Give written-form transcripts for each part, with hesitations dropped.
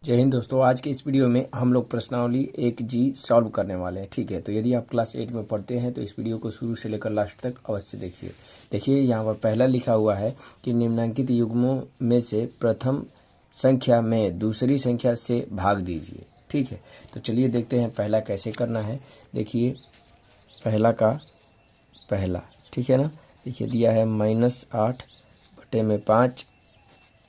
जय हिंद दोस्तों। आज के इस वीडियो में हम लोग प्रश्नावली 1G सॉल्व करने वाले हैं। ठीक है, तो यदि आप क्लास 8 में पढ़ते हैं तो इस वीडियो को शुरू से लेकर लास्ट तक अवश्य देखिए। देखिए यहाँ पर पहला लिखा हुआ है कि निम्नलिखित युग्मों में से प्रथम संख्या में दूसरी संख्या से भाग दीजिए। ठीक है, तो चलिए देखते हैं पहला कैसे करना है। देखिए पहला का पहला, ठीक है ना। देखिए दिया है -8/5,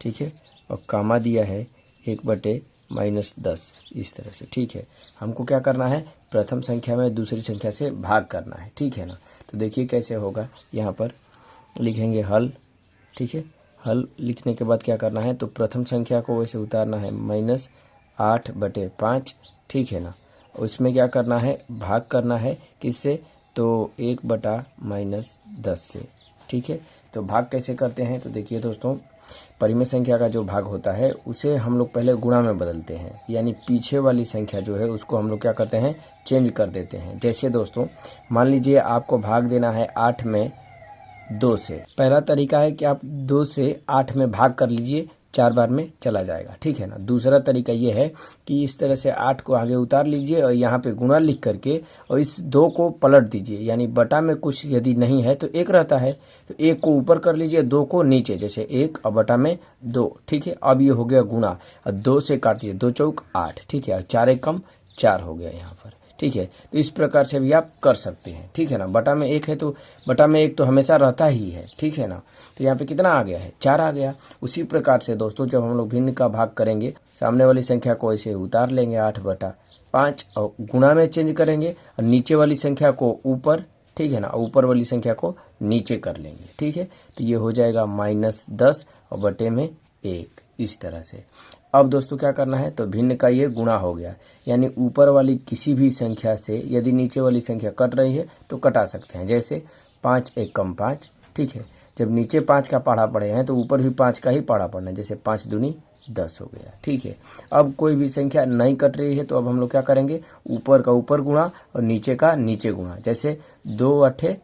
ठीक है, और कामा दिया है 1/-10 इस तरह से। ठीक है, हमको क्या करना है, प्रथम संख्या में दूसरी संख्या से भाग करना है। ठीक है ना, तो देखिए कैसे होगा। यहाँ पर लिखेंगे हल। ठीक है, हल लिखने के बाद क्या करना है, तो प्रथम संख्या को वैसे उतारना है -8/5। ठीक है ना, उसमें क्या करना है, भाग करना है किससे, तो 1/-10 से। ठीक है, तो भाग कैसे करते हैं, तो देखिए दोस्तों परिमेय संख्या का जो भाग होता है उसे हम लोग पहले गुणा में बदलते हैं, यानी पीछे वाली संख्या जो है उसको हम लोग क्या करते हैं, चेंज कर देते हैं। जैसे दोस्तों मान लीजिए आपको भाग देना है 8 में 2 से। पहला तरीका है कि आप 2 से 8 में भाग कर लीजिए, 4 बार में चला जाएगा। ठीक है ना। दूसरा तरीका ये है कि इस तरह से 8 को आगे उतार लीजिए और यहाँ पे गुणा लिख करके और इस 2 को पलट दीजिए, यानी बटा में कुछ यदि नहीं है तो 1 रहता है, तो 1 को ऊपर कर लीजिए, 2 को नीचे, जैसे 1 और बटा में 2। ठीक है, अब ये हो गया गुणा और 2 से काटिए, 2 चौक 8। ठीक है, और 4 एक कम 4 हो गया यहाँ पर। ठीक है, तो इस प्रकार से भी आप कर सकते हैं। ठीक है ना, बटा में 1 है तो बटा में 1 तो हमेशा रहता ही है। ठीक है ना, तो यहाँ पे कितना आ गया है, 4 आ गया। उसी प्रकार से दोस्तों जब हम लोग भिन्न का भाग करेंगे, सामने वाली संख्या को ऐसे उतार लेंगे 8/5 और गुणा में चेंज करेंगे और नीचे वाली संख्या को ऊपर, ठीक है ना, ऊपर वाली संख्या को नीचे कर लेंगे। ठीक है, तो ये हो जाएगा -10 और बटे में 1 इस तरह से। अब दोस्तों क्या करना है, तो भिन्न का ये गुणा हो गया, यानी ऊपर वाली किसी भी संख्या से यदि नीचे वाली संख्या कट रही है तो कटा सकते हैं। जैसे 5 एक कम 5। ठीक है, जब नीचे 5 का पढ़ा पड़े हैं तो ऊपर भी 5 का ही पढ़ा पड़ना है, जैसे 5 दूनी 10 हो गया। ठीक है, अब कोई भी संख्या नहीं कट रही है तो अब हम लोग क्या करेंगे, ऊपर का ऊपर गुणा और नीचे का नीचे गुणा। जैसे 2 8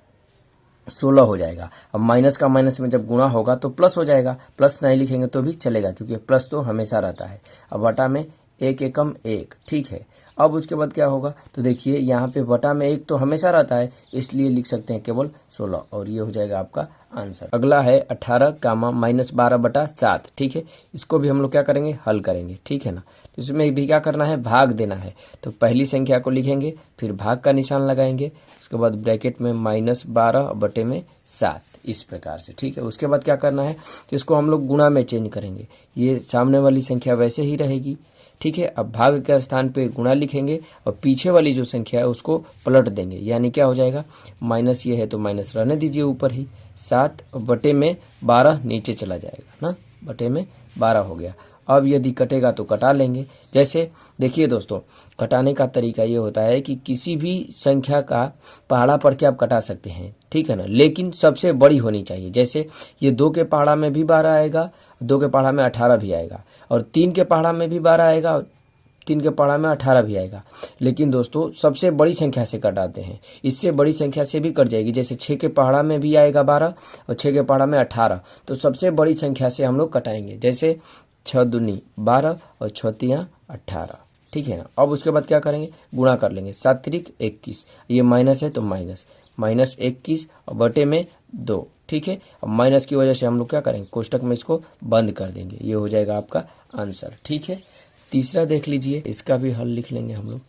16 हो जाएगा। अब माइनस का माइनस में जब गुणा होगा तो प्लस हो जाएगा, प्लस नहीं लिखेंगे तो भी चलेगा क्योंकि प्लस तो हमेशा रहता है। अब बटा में 1 एकम 1। ठीक है, अब उसके बाद क्या होगा, तो देखिए यहाँ पे बटा में 1 तो हमेशा रहता है, इसलिए लिख सकते हैं केवल 16 और ये हो जाएगा आपका आंसर। अगला है 18 कामा -12/7। ठीक है, इसको भी हम लोग क्या करेंगे, हल करेंगे। ठीक है ना, तो इसमें भी क्या करना है, भाग देना है। तो पहली संख्या को लिखेंगे, फिर भाग का निशान लगाएंगे, उसके बाद ब्रैकेट में -12/7 इस प्रकार से। ठीक है, उसके बाद क्या करना है, तो इसको हम लोग गुणा में चेंज करेंगे, ये सामने वाली संख्या वैसे ही रहेगी। ठीक है, अब भाग के स्थान पे गुणा लिखेंगे और पीछे वाली जो संख्या है उसको पलट देंगे, यानी क्या हो जाएगा, माइनस ये है तो माइनस रहने दीजिए ऊपर ही, 7 बटे में 12 नीचे चला जाएगा ना, बटे में 12 हो गया। अब यदि कटेगा तो कटा लेंगे। जैसे देखिए दोस्तों कटाने का तरीका ये होता है कि किसी भी संख्या का पहाड़ा पढ़ के आप कटा सकते हैं। ठीक है ना, लेकिन सबसे बड़ी होनी चाहिए। जैसे ये 2 के पहाड़ा में भी 12 आएगा, 2 के पहाड़ा में 18 भी आएगा, और 3 के पहाड़ा में भी 12 आएगा, 3 के पहाड़ा में 18 भी आएगा। लेकिन दोस्तों सबसे बड़ी संख्या से कटाते हैं, इससे बड़ी संख्या से भी कट जाएगी। जैसे 6 के पहाड़ा में भी आएगा 12 और 6 के पहाड़ा में 18, तो सबसे बड़ी संख्या से हम लोग कटाएंगे। जैसे 6 दूनी 12 और 6 तियाँ 18। ठीक है ना, अब उसके बाद क्या करेंगे, गुणा कर लेंगे, 7 त्रिक 21, ये माइनस है तो -21 और बटे में 2। ठीक है, अब माइनस की वजह से हम लोग क्या करेंगे, कोष्टक में इसको बंद कर देंगे, ये हो जाएगा आपका आंसर। ठीक है, तीसरा देख लीजिए, इसका भी हल लिख लेंगे हम लोग,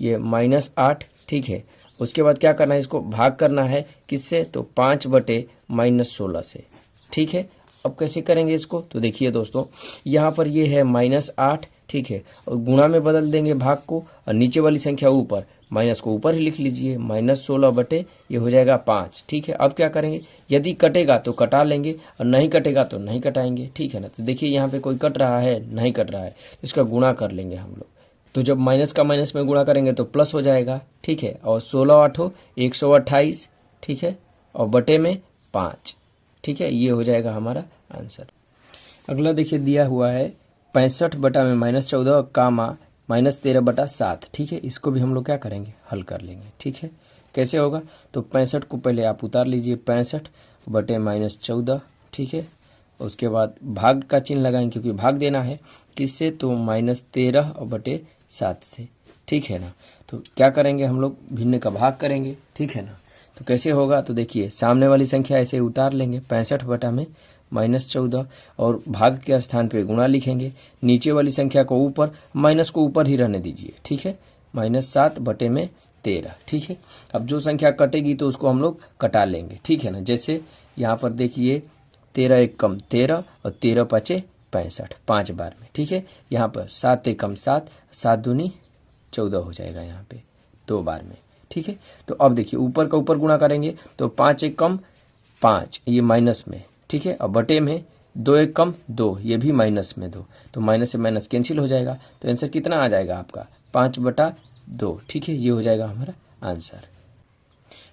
ये -8। ठीक है, उसके बाद क्या करना है, इसको भाग करना है किससे, तो 5/-16 से। ठीक है, अब कैसे करेंगे इसको, तो देखिए दोस्तों यहाँ पर ये है -8। ठीक है, और गुणा में बदल देंगे भाग को और नीचे वाली संख्या ऊपर, माइनस को ऊपर ही लिख लीजिए, -16 बटे ये हो जाएगा 5। ठीक है, अब क्या करेंगे, यदि कटेगा तो कटा लेंगे और नहीं कटेगा तो नहीं कटाएंगे। ठीक है ना, तो देखिए यहाँ पे कोई कट रहा है, नहीं कट रहा है, तो इसका गुणा कर लेंगे हम लोग। तो जब माइनस का माइनस में गुणा करेंगे तो प्लस हो जाएगा। ठीक है, और 16 8 128। ठीक है, और बटे में 5। ठीक है, ये हो जाएगा हमारा आंसर। अगला देखिए दिया हुआ है 65 बटा में -14 कामा -13/7। ठीक है, इसको भी हम लोग क्या करेंगे, हल कर लेंगे। ठीक है, कैसे होगा, तो 65 को पहले आप उतार लीजिए, 65 बटे -14। ठीक है, उसके बाद भाग का चिन्ह लगाएंगे क्योंकि भाग देना है किससे, तो -13/7 से, ठीक है ना। तो क्या करेंगे हम लोग, भिन्न का भाग करेंगे, ठीक है ना। तो कैसे होगा, तो देखिए सामने वाली संख्या ऐसे उतार लेंगे 65/-14 और भाग के स्थान पे गुणा लिखेंगे। नीचे वाली संख्या को ऊपर, माइनस को ऊपर ही रहने दीजिए, ठीक है, -7/13, ठीक है। अब जो संख्या कटेगी तो उसको हम लोग कटा लेंगे, ठीक है ना। जैसे यहाँ पर देखिए 13 एक कम 13 और 13 5 65, 5 बार में, ठीक है। यहाँ पर 7 एक कम 7, 7 दूनी 14 हो जाएगा यहाँ पे 2 बार में, ठीक है। तो अब देखिए ऊपर का ऊपर गुणा करेंगे तो 5 एक कम 5, ये माइनस में, ठीक है। और बटे में 2 एक कम 2, ये भी माइनस में 2, तो माइनस से माइनस कैंसिल हो जाएगा। तो आंसर कितना आ जाएगा आपका 5/2, ठीक है। ये हो जाएगा हमारा आंसर।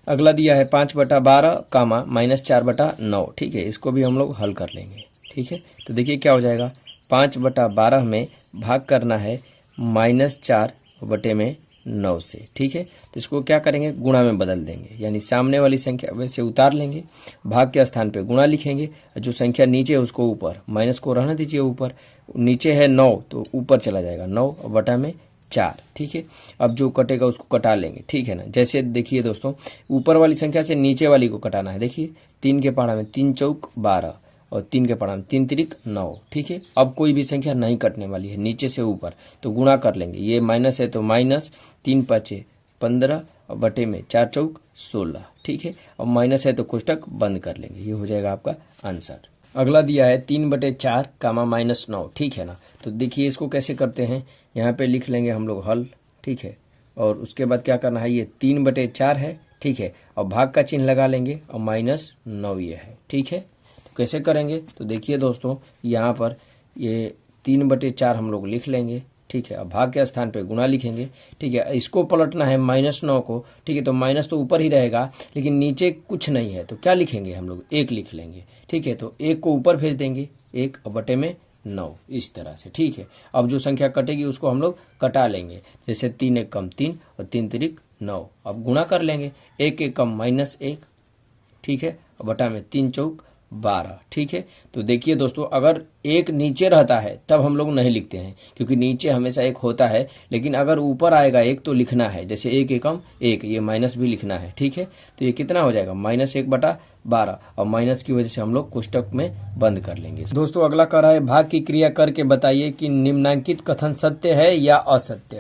अगला दिया है 5/12 कामा -4/9, ठीक है। इसको भी हम लोग हल कर लेंगे, ठीक है। तो देखिए क्या हो जाएगा, 5/12 में भाग करना है -4/9 से, ठीक है। तो इसको क्या करेंगे, गुणा में बदल देंगे, यानी सामने वाली संख्या वैसे उतार लेंगे, भाग के स्थान पे गुणा लिखेंगे, जो संख्या नीचे है उसको ऊपर, माइनस को रहने दीजिए ऊपर, नीचे है 9 तो ऊपर चला जाएगा 9/4, ठीक है। अब जो कटेगा उसको कटा लेंगे, ठीक है ना। जैसे देखिए दोस्तों, ऊपर वाली संख्या से नीचे वाली को कटाना है। देखिए 3 के पहाड़ा में 3 चौक 12 और 3 के पहाड़ा में 3 तिरिक 9, ठीक है। अब कोई भी संख्या नहीं कटने वाली है नीचे से ऊपर, तो गुणा कर लेंगे। ये माइनस है तो माइनस 3 5 15 और बटे में 4 चौक 16, ठीक है। और माइनस है तो कोष्टक बंद कर लेंगे, ये हो जाएगा आपका आंसर। अगला दिया है 3/4 कामा -9, ठीक है ना। तो देखिए इसको कैसे करते हैं, यहाँ पे लिख लेंगे हम लोग हल, ठीक है। और उसके बाद क्या करना है, ये 3/4 है, ठीक है। और भाग का चिन्ह लगा लेंगे और -9 ये है, ठीक है। तो कैसे करेंगे, तो देखिए दोस्तों यहाँ पर ये 3/4 हम लोग लिख लेंगे, ठीक है। अब भाग के स्थान पे गुणा लिखेंगे, ठीक है। इसको पलटना है -9 को, ठीक है। तो माइनस तो ऊपर ही रहेगा लेकिन नीचे कुछ नहीं है, तो क्या लिखेंगे हम लोग, 1 लिख लेंगे, ठीक है। तो 1 को ऊपर भेज देंगे, 1 बटे में 9, इस तरह से, ठीक है। अब जो संख्या कटेगी उसको हम लोग कटा लेंगे, जैसे 3 एक कम 3 और 3 तिरिक 9। अब गुणा कर लेंगे, 1 एक कम -1, ठीक है, और बटा में 3 चौक 12, ठीक है। तो देखिए दोस्तों, अगर 1 नीचे रहता है तब हम लोग नहीं लिखते हैं, क्योंकि नीचे हमेशा 1 होता है, लेकिन अगर ऊपर आएगा 1 तो लिखना है, जैसे 1 एकम 1, ये माइनस भी लिखना है, ठीक है। तो ये कितना हो जाएगा, -1/12, और माइनस की वजह से हम लोग कोष्टक में बंद कर लेंगे। दोस्तों अगला कर रहा है, भाग की क्रिया करके बताइए कि निम्नांकित कथन सत्य है या असत्य।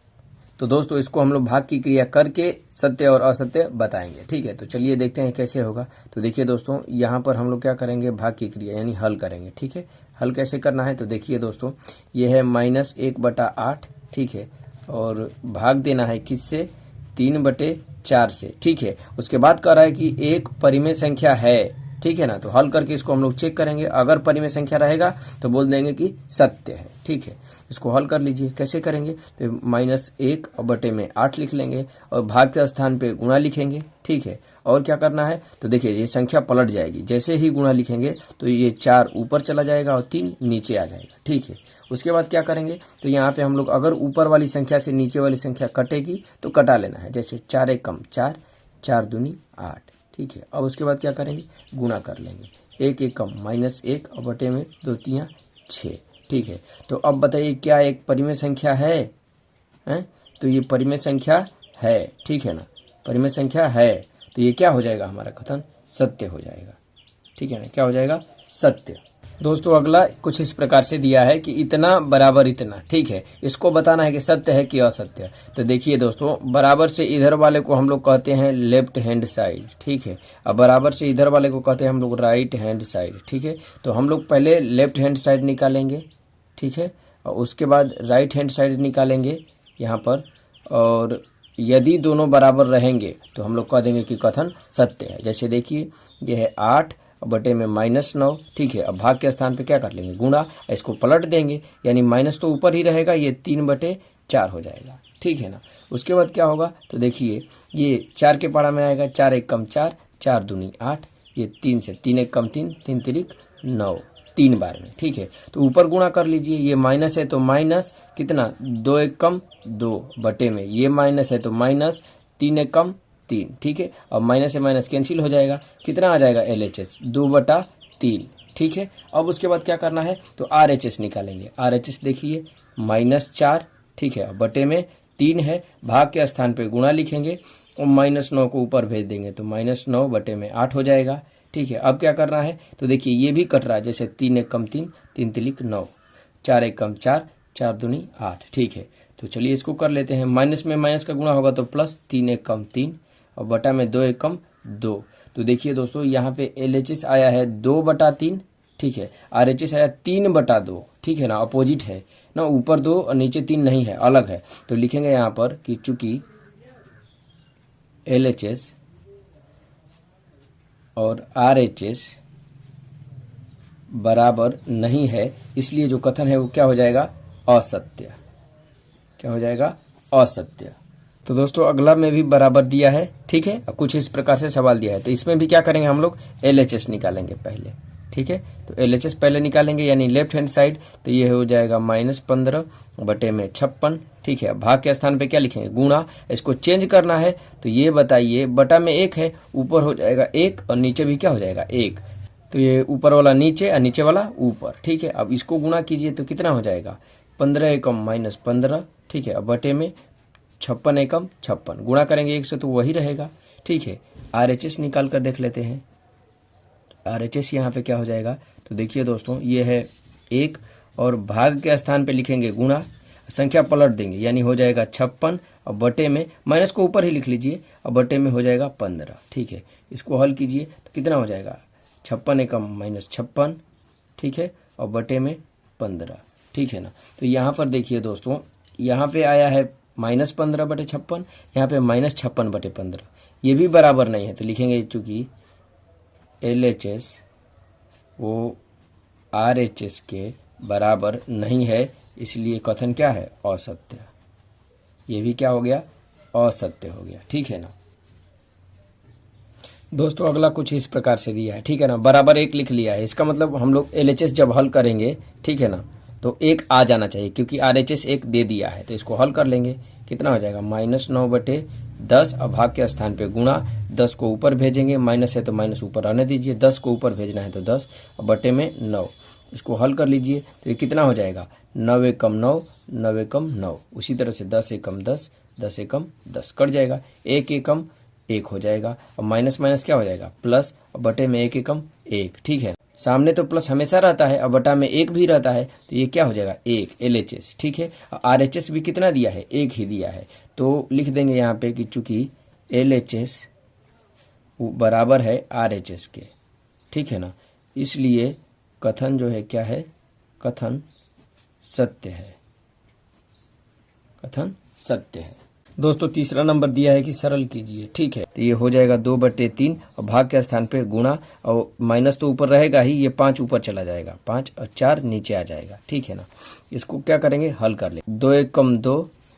तो दोस्तों इसको हम लोग भाग की क्रिया करके सत्य और असत्य बताएंगे, ठीक है। तो चलिए देखते हैं कैसे होगा। तो देखिए दोस्तों, यहाँ पर हम लोग क्या करेंगे, भाग की क्रिया यानी हल करेंगे, ठीक है। हल कैसे करना है, तो देखिए दोस्तों, ये है -1/8, ठीक है। और भाग देना है किससे, 3/4 से, ठीक है। उसके बाद कह रहा है कि एक परिमेय संख्या है, ठीक है ना। तो हल करके इसको हम लोग चेक करेंगे, अगर परिमेय संख्या रहेगा तो बोल देंगे कि सत्य है, ठीक है। इसको हल कर लीजिए, कैसे करेंगे, तो -1/8 लिख लेंगे और भाग के स्थान पे गुणा लिखेंगे, ठीक है। और क्या करना है, तो देखिए ये संख्या पलट जाएगी, जैसे ही गुणा लिखेंगे तो ये 4 ऊपर चला जाएगा और 3 नीचे आ जाएगा, ठीक है। उसके बाद क्या करेंगे, तो यहाँ पे हम लोग अगर ऊपर वाली संख्या से नीचे वाली संख्या कटेगी तो कटा लेना है, जैसे 4 एक कम 4, 4 दूनी 8, ठीक है। अब उसके बाद क्या करेंगे, गुणा कर लेंगे, 1 एक कम -1 और बटे में 2 3 6, ठीक है। तो अब बताइए क्या एक परिमेय संख्या है, हैं? तो ये परिमेय संख्या है, ठीक है ना, परिमेय संख्या है। तो ये क्या हो जाएगा, हमारा कथन सत्य हो जाएगा, ठीक है ना, क्या हो जाएगा, सत्य। दोस्तों अगला कुछ इस प्रकार से दिया है कि इतना बराबर इतना, ठीक है। इसको बताना है कि सत्य है कि असत्य। तो देखिए दोस्तों, बराबर से इधर वाले को हम लोग कहते हैं लेफ्ट हैंड साइड, ठीक है। अब बराबर से इधर वाले को कहते हैं हम लोग राइट हैंड साइड, ठीक है। तो हम लोग पहले लेफ्ट हैंड साइड निकालेंगे, ठीक है, और उसके बाद राइट हैंड साइड निकालेंगे यहाँ पर, और यदि दोनों बराबर रहेंगे तो हम लोग कह देंगे कि कथन सत्य है। जैसे देखिए ये है 8 बटे में -9, ठीक है। अब भाग के स्थान पे क्या कर लेंगे, गुणा, इसको पलट देंगे, यानी माइनस तो ऊपर ही रहेगा, ये 3/4 हो जाएगा, ठीक है ना। उसके बाद क्या होगा, तो देखिए ये 4 के पारा में आएगा, 4 एक कम 4, 4 दूनी 8, ये 3 से 3 एक कम 3, 3 तिरिक 9, 3 बार में, ठीक है। तो ऊपर गुणा कर लीजिए, ये माइनस है तो माइनस कितना, 2 एक कम 2 बटे में, ये माइनस है तो माइनस 3 एक कम 3, ठीक है। अब माइनस से माइनस कैंसिल हो जाएगा, कितना आ जाएगा LHS 2/3, ठीक है। अब उसके बाद क्या करना है, तो RHS निकालेंगे। RHS देखिए -4, ठीक है, बटे में 3 है, भाग के स्थान पे गुणा लिखेंगे और -9 को ऊपर भेज देंगे तो -9 बटे में 8 हो जाएगा, ठीक है। अब क्या करना है, तो देखिए ये भी कट रहा है, जैसे 3 1 कम 3, 3 3 9, 4 1 कम 4, 4 दूनी 8, ठीक है। तो चलिए इसको कर लेते हैं, माइनस में माइनस का गुणा होगा तो प्लस, 3 1 कम 3 और बटा में 2 1 कम 2। तो देखिए दोस्तों यहाँ पे LHS आया है 2/3, ठीक है, RHS आया 3/2, ठीक है ना, अपोजिट है ना, ऊपर 2 और नीचे 3 नहीं है, अलग है। तो लिखेंगे यहाँ पर कि चूंकि LHS और RHS बराबर नहीं है, इसलिए जो कथन है वो क्या हो जाएगा, असत्य। क्या हो जाएगा, असत्य। तो दोस्तों अगला में भी बराबर दिया है, ठीक है, कुछ इस प्रकार से सवाल दिया है। तो इसमें भी क्या करेंगे हम लोग, LHS निकालेंगे पहले, ठीक है। तो LHS पहले निकालेंगे, यानी लेफ्ट हैंड साइड, तो ये हो जाएगा -15 बटे में 56, ठीक है। भाग के स्थान पे क्या लिखेंगे, गुणा, इसको चेंज करना है तो ये बताइए, बटा में 1 है, ऊपर हो जाएगा 1 और नीचे भी क्या हो जाएगा 1, तो ये ऊपर वाला नीचे और नीचे वाला ऊपर, ठीक है। अब इसको गुणा कीजिए तो कितना हो जाएगा, 15 एकम -15, ठीक है, अब बटे में 56 एकम 56, गुणा करेंगे 1 से तो वही रहेगा, ठीक है। RHS निकाल कर देख लेते हैं। RHS यहाँ पे क्या हो जाएगा, तो देखिए दोस्तों ये है 1 और भाग के स्थान पे लिखेंगे गुणा, संख्या पलट देंगे, यानी हो जाएगा 56 और बटे में, माइनस को ऊपर ही लिख लीजिए, और बटे में हो जाएगा 15, ठीक है। इसको हल कीजिए तो कितना हो जाएगा, 56 एकम -56, ठीक है, और बटे में 15, ठीक है ना। तो यहाँ पर देखिए दोस्तों, यहाँ पे आया है -15 बटे 56, यहाँ पे -56 बटे 15, ये भी बराबर नहीं है, तो लिखेंगे चूंकि LHS वो RHS के बराबर नहीं है, इसलिए कथन क्या है, असत्य। ये भी क्या हो गया, असत्य हो गया, ठीक है ना। दोस्तों अगला कुछ इस प्रकार से दिया है, ठीक है ना, बराबर 1 लिख लिया है, इसका मतलब हम लोग LHS जब हल करेंगे, ठीक है ना, तो 1 आ जाना चाहिए, क्योंकि RHS 1 दे दिया है। तो इसको हल कर लेंगे, कितना हो जाएगा, -9 बटे 10 और भाग के स्थान पे गुणा, 10 को ऊपर भेजेंगे, माइनस है तो माइनस ऊपर रहने दीजिए, 10 को ऊपर भेजना है तो 10 और बटे में 9। इसको हल कर लीजिए तो ये कितना हो जाएगा, 9 एकम 9, 9 एकम 9, उसी तरह से 10 एकम 10, 10 एकम 10 कट जाएगा, 1 एकम 1 हो जाएगा, और माइनस माइनस क्या हो जाएगा, प्लस, और बटे में 1 एकम 1, ठीक है। सामने तो प्लस हमेशा रहता है और बटा में 1 भी रहता है, तो ये क्या हो जाएगा 1 LHS, ठीक है। RHS भी कितना दिया है, 1 ही दिया है, तो लिख देंगे यहाँ पे कि चूंकि LHS बराबर है RHS के, ठीक है ना, इसलिए कथन जो है क्या है, कथन सत्य है, कथन सत्य है। दोस्तों तीसरा नंबर दिया है कि सरल कीजिए, ठीक है, तो ये हो जाएगा 2/3 और भाग के स्थान पे गुणा, और माइनस तो ऊपर रहेगा ही, ये 5 ऊपर चला जाएगा, 5 और 4 नीचे आ जाएगा, ठीक है ना। इसको क्या करेंगे, हल कर ले, 2 एकम 2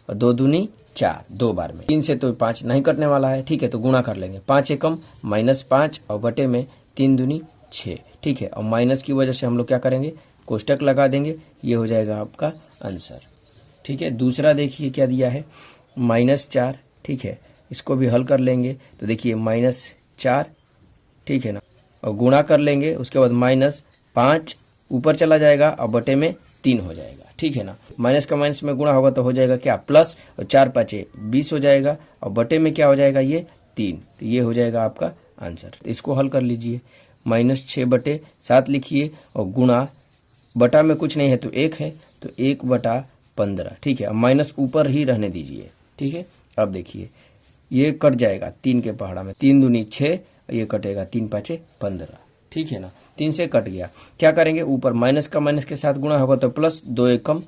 और 2 दूनी 4, 2 बार में, 3 से तो 5 नहीं कटने वाला है, ठीक है, तो गुणा कर लेंगे, 5 एकम -5 और बटे में 3 दूनी 6, ठीक है, और माइनस की वजह से हम लोग क्या करेंगे, कोष्टक लगा देंगे, ये हो जाएगा आपका आंसर, ठीक है। दूसरा देखिए क्या दिया है, -4, ठीक है, इसको भी हल कर लेंगे, तो देखिए -4, ठीक है ना, और गुणा कर लेंगे, उसके बाद -5 ऊपर चला जाएगा और बटे में 3 हो जाएगा, ठीक है ना। माइनस का माइनस में गुणा होगा तो हो जाएगा क्या, प्लस, और 4 5 20 हो जाएगा, और बटे में क्या हो जाएगा, ये 3, तो ये हो जाएगा आपका आंसर। तो इसको हल कर लीजिए, -6 बटे 7 लिखिए, और गुणा, बटा में कुछ नहीं है तो 1 है, तो 1/15, ठीक है, अब माइनस ऊपर ही रहने दीजिए, ठीक है। अब देखिए ये कट जाएगा 3 के पहाड़ा में, 3 दूनी 6, ये कटेगा 3 5 15, ठीक है ना, 3 से कट गया। क्या करेंगे, ऊपर माइनस का माइनस के साथ गुणा होगा तो प्लस, 2 एकम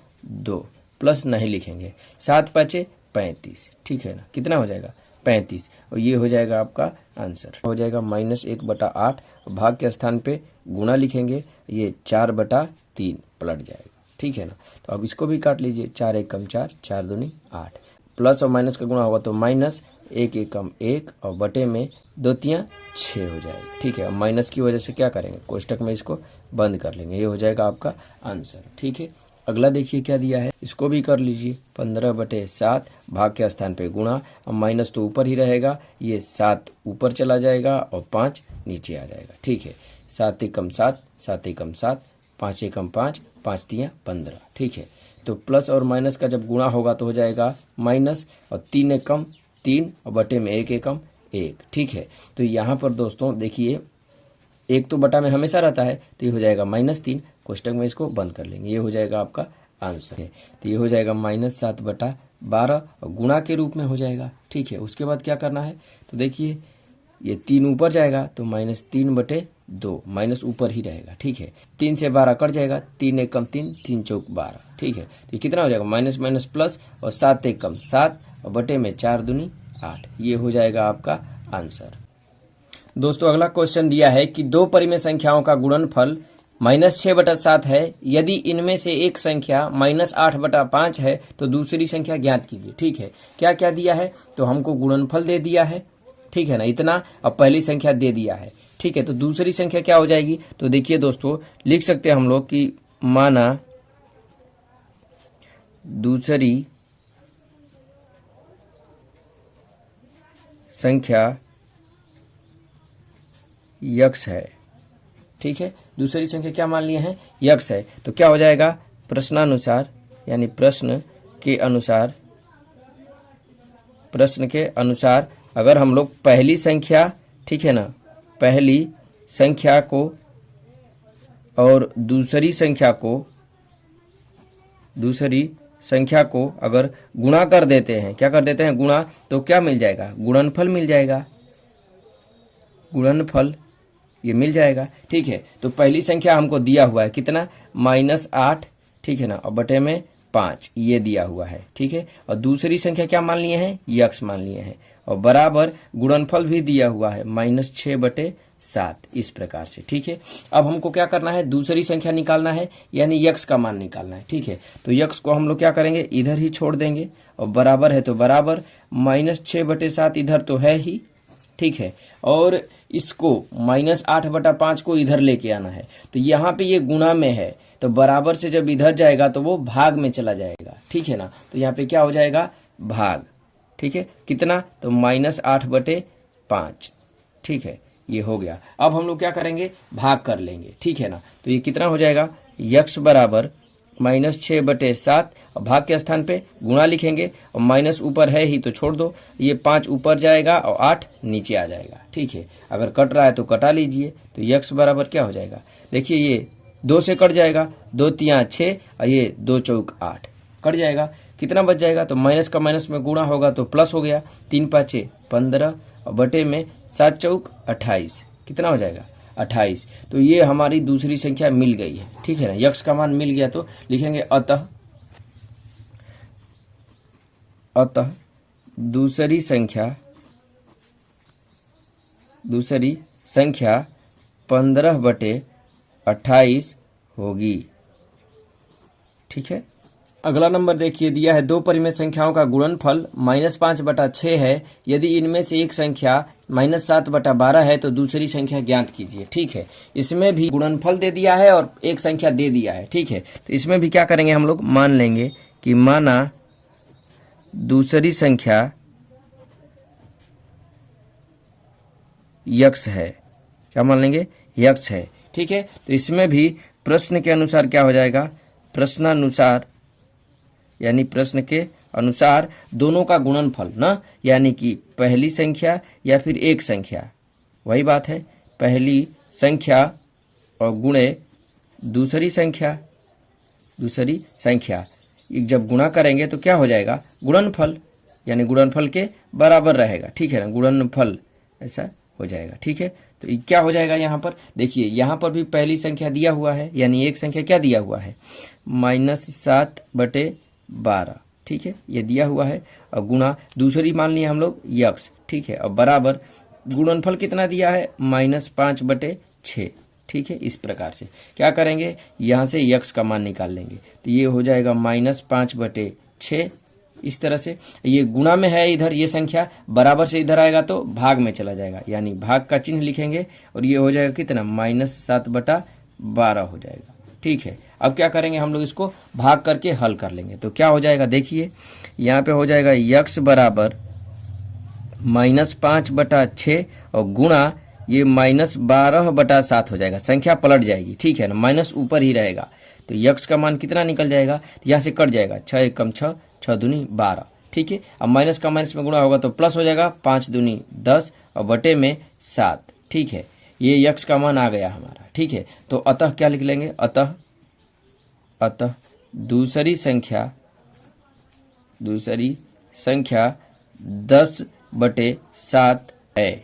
2, प्लस नहीं लिखेंगे, 7 5 35, ठीक है ना, कितना हो जाएगा 35, और ये हो जाएगा आपका आंसर, हो जाएगा -1/8, भाग के स्थान पे गुणा लिखेंगे, ये 4/3 पलट जाएगा, ठीक है ना। तो अब इसको भी काट लीजिए, 4 एकम 4, 4 दूनी 8, प्लस और माइनस का गुणा होगा तो माइनस, 1 एकम 1 और बटे में 2 तियां 6 हो जाएगा, ठीक है। माइनस की वजह से क्या करेंगे, कोष्टक में इसको बंद कर लेंगे, ये हो जाएगा आपका आंसर, ठीक है। अगला देखिए क्या दिया है, इसको भी कर लीजिए, 15/7 भाग के स्थान पे गुणा, और माइनस तो ऊपर ही रहेगा, ये 7 ऊपर चला जाएगा और 5 नीचे आ जाएगा, ठीक है। 7 एकम 7, 7 एकम 7, 5 एकम 5, 5 तियाँ 15। ठीक है, तो प्लस और माइनस का जब गुणा होगा तो हो जाएगा माइनस, और 3 एकम 3 और बटे में 1 एकम 1। ठीक है, तो यहाँ पर दोस्तों देखिए एक तो बटा में हमेशा रहता है, तो ये हो जाएगा -3, कोष्टक में इसको बंद कर लेंगे, ये हो जाएगा आपका आंसर है। तो ये हो जाएगा -7/12 और गुणा के रूप में हो जाएगा। ठीक है, उसके बाद क्या करना है, तो देखिए ये 3 ऊपर जाएगा तो -3/2, माइनस ऊपर ही रहेगा। ठीक है, 3 से 12 कट जाएगा, 3 एकम 3, 3 चौक 12। ठीक है, तो कितना हो जाएगा माइनस माइनस प्लस, और 7 एकम 7 और बटे में 4 दूनी 8, ये हो जाएगा आपका आंसर। दोस्तों अगला क्वेश्चन दिया है कि दो परिमेय संख्याओं का गुणनफल -6/7 है, यदि इनमें से एक संख्या -8/5 है तो दूसरी संख्या ज्ञात कीजिए। ठीक है, क्या क्या दिया है, तो हमको गुणनफल दे दिया है, ठीक है ना, इतना, और पहली संख्या दे दिया है। ठीक है, तो दूसरी संख्या क्या हो जाएगी, तो देखिए दोस्तों लिख सकते हैं हम लोग कि माना दूसरी संख्या यक्स है। ठीक है, दूसरी संख्या क्या मान लिए हैं, यक्स है, तो क्या हो जाएगा प्रश्नानुसार, यानी प्रश्न के अनुसार अगर हम लोग पहली संख्या, ठीक है ना, पहली संख्या को और दूसरी संख्या को अगर गुणा कर देते हैं, क्या कर देते हैं गुणा, तो क्या मिल जाएगा, गुणनफल मिल जाएगा, गुणनफल ये मिल जाएगा। ठीक है, तो पहली संख्या हमको दिया हुआ है कितना, -8, ठीक है ना, और बटे में 5 ये दिया हुआ है। ठीक है, और दूसरी संख्या क्या मान लिए हैं, यक्स मान लिए हैं, और बराबर गुणनफल भी दिया हुआ है -6/7, इस प्रकार से। ठीक है, अब हमको क्या करना है, दूसरी संख्या निकालना है, यानी यक्स का मान निकालना है। ठीक है, तो यक्स को हम लोग क्या करेंगे, इधर ही छोड़ देंगे, और बराबर है तो बराबर -6/7 इधर तो है ही। ठीक है, और इसको -8/5 को इधर लेके आना है, तो यहाँ पे ये गुणा में है, तो बराबर से जब इधर जाएगा तो वो भाग में चला जाएगा। ठीक है ना, तो यहाँ पे क्या हो जाएगा, भाग। ठीक है, कितना, तो -8/5। ठीक है, ये हो गया। अब हम लोग क्या करेंगे, भाग कर लेंगे। ठीक है ना, तो ये कितना हो जाएगा, यक्स बराबर -6/7, और भाग के स्थान पे गुणा लिखेंगे, और माइनस ऊपर है ही तो छोड़ दो, ये 5 ऊपर जाएगा और 8 नीचे आ जाएगा। ठीक है, अगर कट रहा है तो कटा लीजिए, तो यक्स बराबर क्या हो जाएगा, देखिए ये 2 से कट जाएगा, 2 तियाँ 6 और ये 2 चौक 8 कट जाएगा, कितना बच जाएगा, तो माइनस का माइनस में गुणा होगा तो प्लस हो गया, 3 5 15 और बटे में 7 चौक 28, कितना हो जाएगा 28। तो ये हमारी दूसरी संख्या मिल गई है। ठीक है ना, यक्स का मान मिल गया, तो लिखेंगे अतः दूसरी संख्या 15/28 होगी। ठीक है, अगला नंबर देखिए दिया है, दो परिमेय संख्याओं का गुणनफल -5/6 है, यदि इनमें से एक संख्या -7/12 है तो दूसरी संख्या ज्ञात कीजिए। ठीक है, इसमें भी गुणनफल दे दिया है और एक संख्या दे दिया है। ठीक है, तो इसमें भी क्या करेंगे हम लोग, मान लेंगे कि माना दूसरी संख्या यक्स है, क्या मान लेंगे, यक्स है। ठीक है, तो इसमें भी प्रश्न के अनुसार क्या हो जाएगा, प्रश्नानुसार, यानी प्रश्न के अनुसार दोनों का गुणनफल ना, यानी कि पहली संख्या या फिर एक संख्या, वही बात है, पहली संख्या और गुणे दूसरी संख्या जब गुणा करेंगे तो क्या हो जाएगा, गुणनफल, यानी गुणनफल के बराबर रहेगा। ठीक है ना, गुणनफल ऐसा हो जाएगा। ठीक है, तो क्या हो जाएगा, यहाँ पर देखिए, यहाँ पर भी पहली संख्या दिया हुआ है, यानी एक संख्या क्या दिया हुआ है, -7/12। ठीक है, ये दिया हुआ है, और गुणा दूसरी मान लिया हम लोग यक्स। ठीक है, और बराबर गुणनफल कितना दिया है, -5/6। ठीक है, इस प्रकार से क्या करेंगे, यहाँ से यक्स का मान निकाल लेंगे, तो ये हो जाएगा -5/6। इस तरह से ये गुणा में है, इधर ये संख्या बराबर से इधर आएगा तो भाग में चला जाएगा, यानी भाग का चिन्ह लिखेंगे, और ये हो जाएगा कितना, -7/12 हो जाएगा। ठीक है, अब क्या करेंगे हम लोग, इसको भाग करके हल कर लेंगे, तो क्या हो जाएगा, देखिए यहाँ पे हो जाएगा यक्स बराबर -5/6 और गुणा ये -12/7 हो जाएगा, संख्या पलट जाएगी, ठीक है ना, माइनस ऊपर ही रहेगा। तो यक्स का मान कितना निकल जाएगा, तो यहाँ से कट जाएगा, 6 एकम 6, 6 दूनी 12, ठीक है। अब माइनस का माइनस में गुणा होगा तो प्लस हो जाएगा, 5 दूनी 10 और बटे में 7, ठीक है। ये यक्स का मान आ गया हमारा, ठीक है। तो अतः क्या लिख लेंगे, अतः दूसरी संख्या 10/7 है,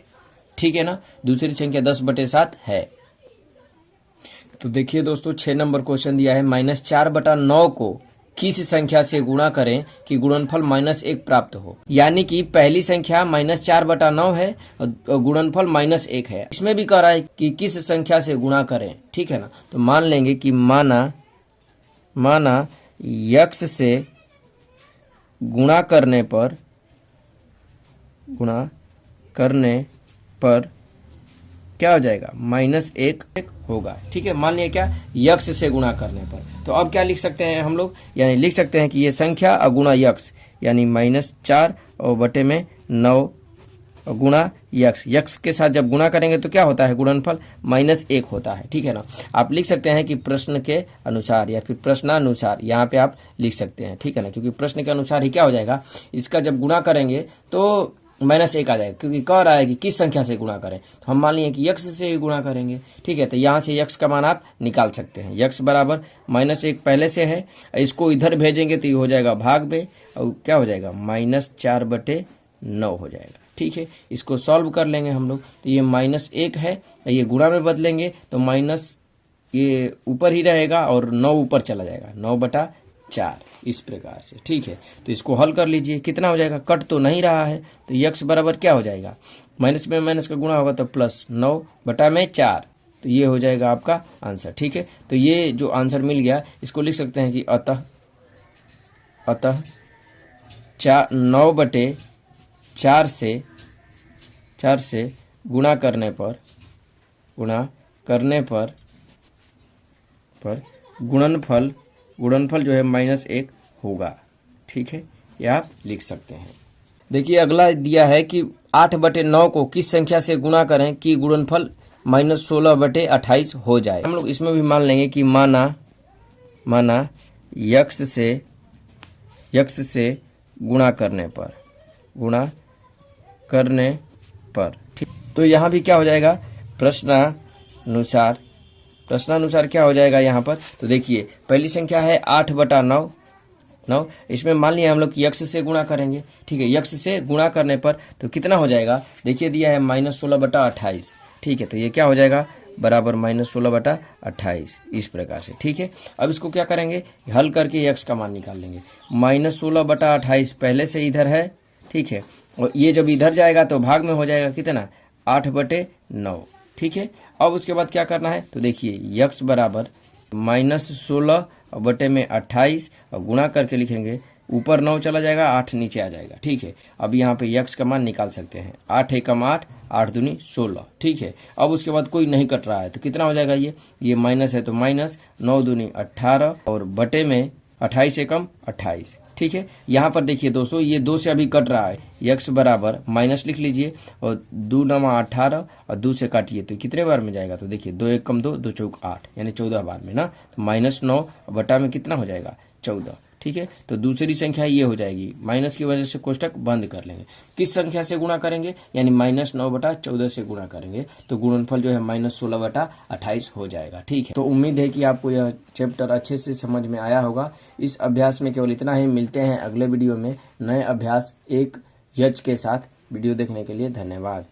ठीक है ना, दूसरी संख्या 10/7 है। तो देखिए दोस्तों 6 नंबर क्वेश्चन दिया है, -4/9 को किस संख्या से गुणा करें कि गुणनफल -1 प्राप्त हो। यानी कि पहली संख्या -4/9 है और गुणनफल -1 है। इसमें भी कह रहा है कि किस संख्या से गुणा करें, ठीक है ना। तो मान लेंगे कि माना यक्स से गुणा करने पर क्या हो जाएगा, -1 होगा, ठीक है। मान लिया क्या, यक्स से गुणा करने पर। तो अब क्या लिख सकते हैं हम लोग, यानी लिख सकते हैं कि ये संख्या और गुणा यक्स, यानी -4 और बटे में 9 और गुणा यक्स के साथ जब गुणा करेंगे तो क्या होता है, गुणनफल -1 होता है, ठीक है ना। आप लिख सकते हैं कि प्रश्न के अनुसार या फिर प्रश्नानुसार, यहाँ पे आप लिख सकते हैं, ठीक है ना, क्योंकि प्रश्न के अनुसार ही क्या हो जाएगा, इसका जब गुणा करेंगे तो -1 आ जाएगा, क्योंकि कह रहा है कि किस संख्या से गुणा करें। तो हम मान लिए कि यक्स से ही गुणा करेंगे, ठीक है। तो यहाँ से यक्स का मान आप निकाल सकते हैं, यक्स बराबर -1 पहले से है, इसको इधर भेजेंगे तो ये हो जाएगा भाग में, और क्या हो जाएगा, -4/9 हो जाएगा, ठीक है। इसको सॉल्व कर लेंगे हम लोग, तो ये -1 है, ये गुणा में बदलेंगे तो माइनस ये ऊपर ही रहेगा और 9 ऊपर चला जाएगा, 9/4 इस प्रकार से, ठीक है। तो इसको हल कर लीजिए, कितना हो जाएगा, कट तो नहीं रहा है, तो यक्स बराबर क्या हो जाएगा, माइनस में माइनस का गुणा होगा तो प्लस 9/4, तो ये हो जाएगा आपका आंसर, ठीक है। तो ये जो आंसर मिल गया, इसको लिख सकते हैं कि अतः 9/4 से गुणा करने पर गुणनफल जो है -1 होगा, ठीक है, ये आप लिख सकते हैं। देखिए अगला दिया है कि 8/9 को किस संख्या से गुणा करें कि गुणनफल -16/28 हो जाए। हम लोग इसमें भी मान लेंगे कि माना यक्स से गुणा करने पर, ठीक। तो यहाँ भी क्या हो जाएगा, प्रश्नानुसार क्या हो जाएगा यहाँ पर। तो देखिए पहली संख्या है 8/9, इसमें मान लिया हम लोग कि यक्स से गुणा करेंगे, ठीक है। यक्स से गुणा करने पर तो कितना हो जाएगा, देखिए दिया है -16/28, ठीक है। तो ये क्या हो जाएगा, बराबर -16/28 इस प्रकार से, ठीक है। अब इसको क्या करेंगे, हल करके यक्स का मान निकाल लेंगे। -16/28 पहले से इधर है, ठीक है, और ये जब इधर जाएगा तो भाग में हो जाएगा कितना, 8/9, ठीक है। अब उसके बाद क्या करना है, तो देखिए यक्स बराबर -16/28 और गुणा करके लिखेंगे, ऊपर 9 चला जाएगा, 8 नीचे आ जाएगा, ठीक है। अब यहाँ पे यक्स का मान निकाल सकते हैं, 8 एकम 8, 8 दूनी 16, ठीक है। अब उसके बाद कोई नहीं कट रहा है तो कितना हो जाएगा, ये माइनस है तो माइनस, 9 दूनी 18 और बटे में 28 एकम 28, ठीक है। यहाँ पर देखिए दोस्तों ये 2 से अभी कट रहा है, यक्स बराबर माइनस लिख लीजिए और 2 9 18 और 2 से काटिए तो कितने बार में जाएगा, तो देखिए 2 एकम 2, 2 चौक 8, यानी 14 बार में ना। तो -9 बटा में कितना हो जाएगा, 14, ठीक है। तो दूसरी संख्या ये हो जाएगी, माइनस की वजह से कोष्टक बंद कर लेंगे। किस संख्या से गुणा करेंगे, यानी -9/14 से गुणा करेंगे तो गुणनफल जो है -16/28 हो जाएगा, ठीक है। तो उम्मीद है कि आपको यह चैप्टर अच्छे से समझ में आया होगा। इस अभ्यास में केवल इतना ही, मिलते हैं अगले वीडियो में नए अभ्यास 1 यच के साथ। वीडियो देखने के लिए धन्यवाद।